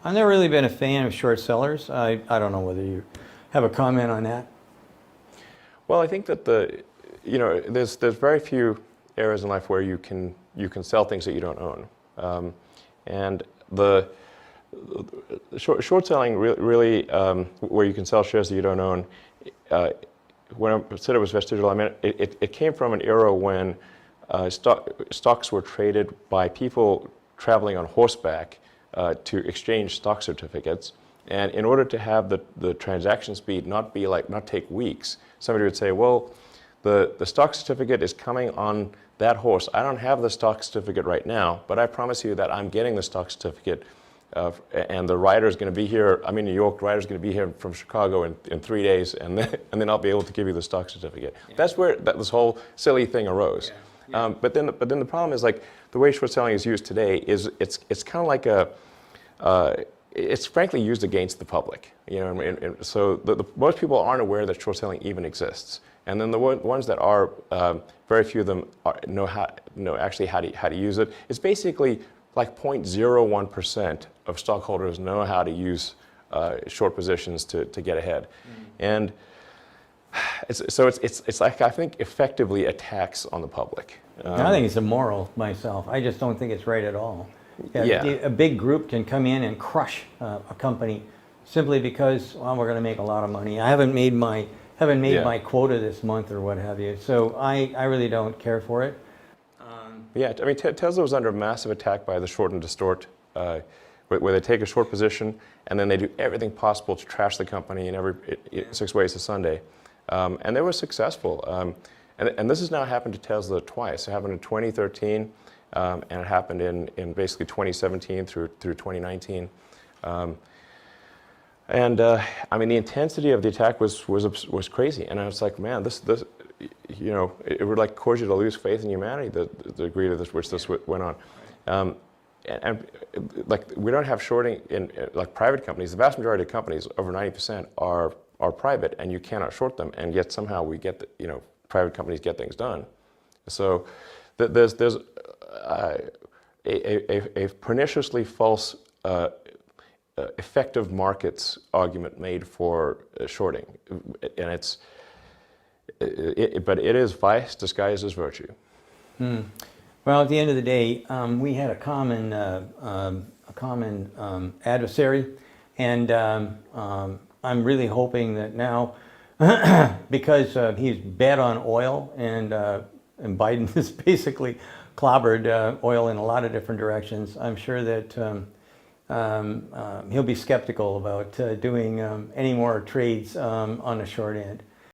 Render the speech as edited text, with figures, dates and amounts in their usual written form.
I've never really been a fan of short sellers. I don't know whether you have a comment on that. Well, I think that there's very few areas in life where you can sell things that you don't own, and the short selling really where you can sell shares that you don't own. When I said it was vestigial, I mean it came from an era when stocks were traded by people traveling on horseback to exchange stock certificates. And in order to have the transaction speed not take weeks, somebody would say, well, the stock certificate is coming on that horse. I don't have the stock certificate right now, but I promise you that I'm getting the stock certificate, and the rider is going to be here. I'm in New York. The rider is going to be here from Chicago in 3 days, and then I'll be able to give you the stock certificate. Yeah. That's where this whole silly thing arose. Yeah. Yeah. But then the problem is, like, the way short selling is used today is it's kind of like it's frankly used against the public, you know. And so most people aren't aware that short selling even exists, and then the ones that are, very few of them know actually how to use it. It's basically like 0.01% of stockholders know how to use short positions to get ahead, and it's like, I think, effectively a tax on the public. I think it's immoral myself. I just don't think it's right at all. Yeah. A big group can come in and crush a company simply because, well, we're going to make a lot of money. I haven't made my quota this month or what have you. So I really don't care for it. Yeah, I mean, Tesla was under massive attack by the short and distort, where they take a short position and then they do everything possible to trash the company in 6 ways to Sunday. And they were successful. And this has now happened to Tesla twice. It happened in 2013, and it happened in basically 2017 through 2019. I mean, the intensity of the attack was crazy. And I was like, man, this you know, it would like cause you to lose faith in humanity, the degree to which this went on. And like, we don't have shorting in like private companies. The vast majority of companies, over 90%, are private, and you cannot short them. And yet somehow we get private companies get things done. So there's a perniciously false effective markets argument made for shorting, and but it is vice disguised as virtue. Well, at the end of the day, we had a common adversary, and I'm really hoping that now, because he's bet on oil, and Biden has basically clobbered oil in a lot of different directions, I'm sure that he'll be skeptical about doing any more trades on the short end.